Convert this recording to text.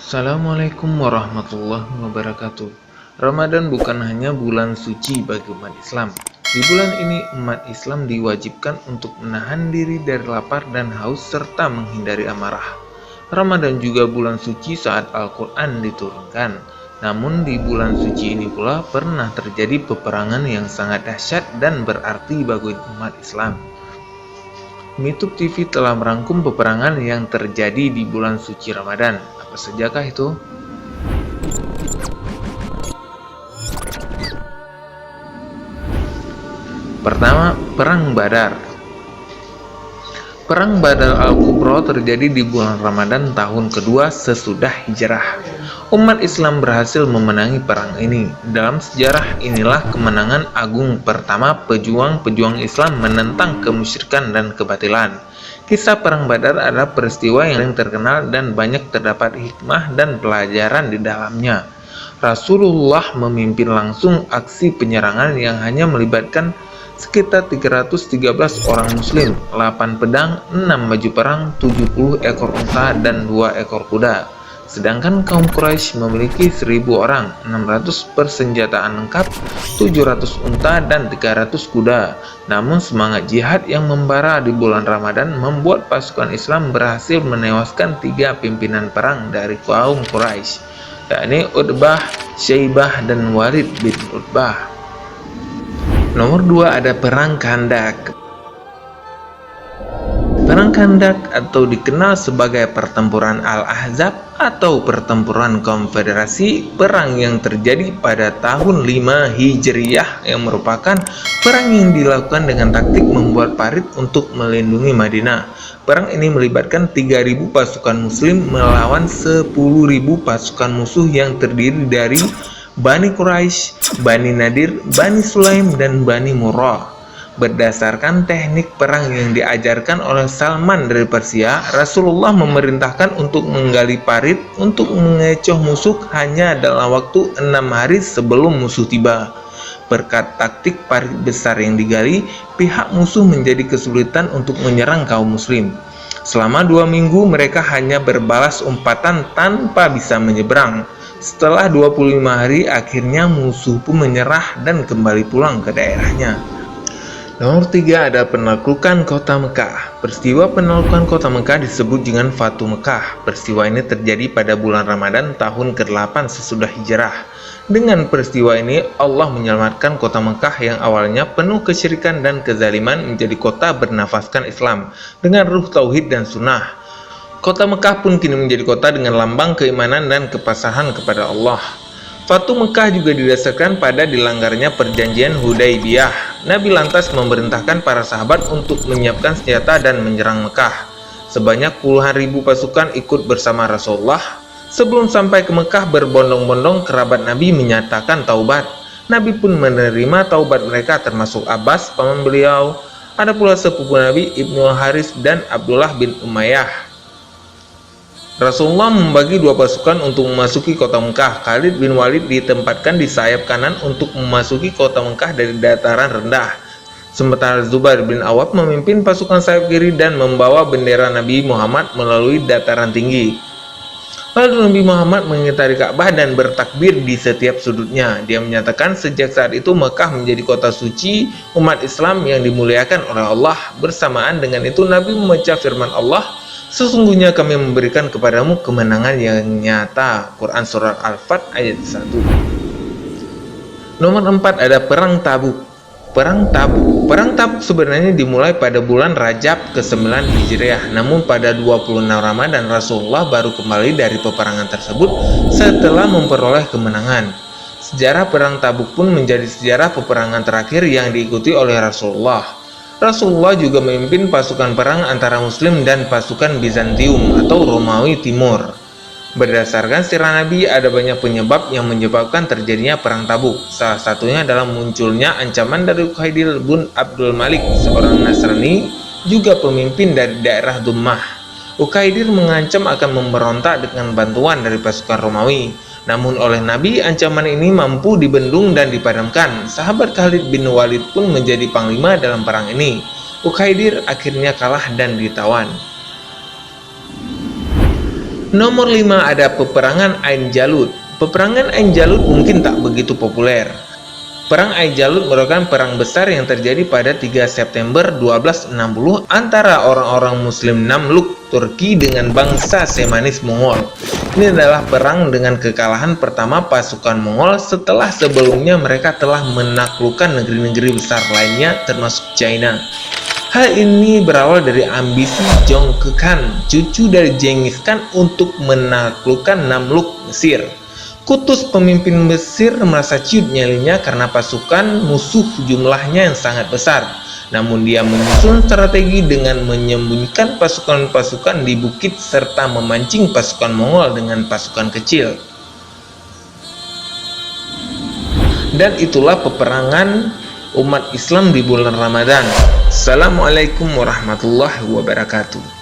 Assalamualaikum warahmatullahi wabarakatuh. Ramadan bukan hanya bulan suci bagi umat Islam. Di bulan ini umat Islam diwajibkan untuk menahan diri dari lapar dan haus serta menghindari amarah. Ramadan juga bulan suci saat Al-Quran diturunkan. Namun di bulan suci ini pula pernah terjadi peperangan yang sangat dahsyat dan berarti bagi umat Islam. Mitub TV telah merangkum peperangan yang terjadi di bulan suci Ramadan. Apa sajakah itu? Pertama, Perang Badar. Perang Badar Al-Kubra terjadi di bulan Ramadan tahun kedua sesudah hijrah. Umat Islam berhasil memenangi perang ini. Dalam sejarah inilah kemenangan agung pertama pejuang-pejuang Islam menentang kemusyrikan dan kebatilan. Kisah Perang Badar adalah peristiwa yang terkenal dan banyak terdapat hikmah dan pelajaran di dalamnya. Rasulullah memimpin langsung aksi penyerangan yang hanya melibatkan sekitar 313 orang muslim, 8 pedang, 6 baju perang, 70 ekor unta, dan 2 ekor kuda. Sedangkan kaum Quraisy memiliki 1000 orang, 600 persenjataan lengkap, 700 unta, dan 300 kuda. Namun semangat jihad yang membara di bulan Ramadan membuat pasukan Islam berhasil menewaskan 3 pimpinan perang dari kaum Quraisy, yakni Utbah, Syaibah, dan Walid bin Utbah. Nomor 2 ada Perang Khandak. Perang Khandak atau dikenal sebagai Pertempuran Al-Ahzab atau Pertempuran Konfederasi, perang yang terjadi pada tahun 5 Hijriyah yang merupakan perang yang dilakukan dengan taktik membuat parit untuk melindungi Madinah. Perang ini melibatkan 3.000 pasukan muslim melawan 10.000 pasukan musuh yang terdiri dari Bani Quraisy, Bani Nadir, Bani Sulaim, dan Bani Murrah. Berdasarkan teknik perang yang diajarkan oleh Salman dari Persia, Rasulullah memerintahkan untuk menggali parit untuk mengecoh musuh hanya dalam waktu 6 hari sebelum musuh tiba. Berkat taktik parit besar yang digali, pihak musuh menjadi kesulitan untuk menyerang kaum muslim. Selama 2 minggu mereka hanya berbalas umpatan tanpa bisa menyeberang. Setelah 25 hari, akhirnya musuh pun menyerah dan kembali pulang ke daerahnya. Nomor 3 ada penaklukan kota Mekah. Peristiwa penaklukan kota Mekah disebut dengan Fatu Mekah. Peristiwa ini terjadi pada bulan Ramadan tahun ke-8 sesudah hijrah. Dengan peristiwa ini, Allah menyelamatkan kota Mekah yang awalnya penuh kesyirikan dan kezaliman menjadi kota bernafaskan Islam dengan ruh tauhid dan sunnah. Kota Mekah pun kini menjadi kota dengan lambang keimanan dan kepasahan kepada Allah. Fatu Mekah juga didasarkan pada dilanggarnya perjanjian Hudaybiyah. Nabi lantas memerintahkan para sahabat untuk menyiapkan senjata dan menyerang Mekah. Sebanyak puluhan ribu pasukan ikut bersama Rasulullah. Sebelum sampai ke Mekah, berbondong-bondong kerabat Nabi menyatakan taubat. Nabi pun menerima taubat mereka, termasuk Abbas, paman beliau. Ada pula sepupu Nabi Ibnu Haris dan Abdullah bin Umayyah. Rasulullah membagi 2 pasukan untuk memasuki kota Mekah. Khalid bin Walid ditempatkan di sayap kanan untuk memasuki kota Mekah dari dataran rendah. Sementara Zubair bin Awwam memimpin pasukan sayap kiri dan membawa bendera Nabi Muhammad melalui dataran tinggi. Lalu Nabi Muhammad mengitari Ka'bah dan bertakbir di setiap sudutnya. Dia menyatakan sejak saat itu Mekah menjadi kota suci umat Islam yang dimuliakan oleh Allah. Bersamaan dengan itu Nabi membaca firman Allah, "Sesungguhnya kami memberikan kepadamu kemenangan yang nyata." Quran Surat Al-Fat ayat 1. Nomor 4 ada Perang Tabuk. Perang Tabuk sebenarnya dimulai pada bulan Rajab ke-9 Hijriah. Namun pada 26 Ramadan Rasulullah baru kembali dari peperangan tersebut setelah memperoleh kemenangan. Sejarah Perang Tabuk pun menjadi sejarah peperangan terakhir yang diikuti oleh Rasulullah. Rasulullah juga memimpin pasukan perang antara Muslim dan pasukan Bizantium atau Romawi Timur. Berdasarkan sirah Nabi, ada banyak penyebab yang menyebabkan terjadinya Perang Tabuk. Salah satunya adalah munculnya ancaman dari Uqaidir bin Abdul Malik, seorang Nasrani, juga pemimpin dari daerah Dummah. Uqaidir mengancam akan memberontak dengan bantuan dari pasukan Romawi. Namun oleh Nabi, ancaman ini mampu dibendung dan dipadamkan. Sahabat Khalid bin Walid pun menjadi panglima dalam perang ini. Uqaidir akhirnya kalah dan ditawan. Nomor 5 ada peperangan Ain Jalut. Peperangan Ain Jalut mungkin tak begitu populer. Perang Ain Jalut merupakan perang besar yang terjadi pada 3 September 1260 antara orang-orang Muslim Namluk Turki dengan bangsa Semanis Mongol. Ini adalah perang dengan kekalahan pertama pasukan Mongol setelah sebelumnya mereka telah menaklukkan negeri-negeri besar lainnya termasuk China. Hal ini berawal dari ambisi Jongke Khan, cucu dari Genghis Khan, untuk menaklukkan Namluk Mesir. Kutus pemimpin Mesir merasa ciut nyalinya karena pasukan musuh jumlahnya yang sangat besar. Namun dia menyusun strategi dengan menyembunyikan pasukan-pasukan di bukit serta memancing pasukan Mongol dengan pasukan kecil. Dan itulah peperangan umat Islam di bulan Ramadan. Assalamualaikum warahmatullahi wabarakatuh.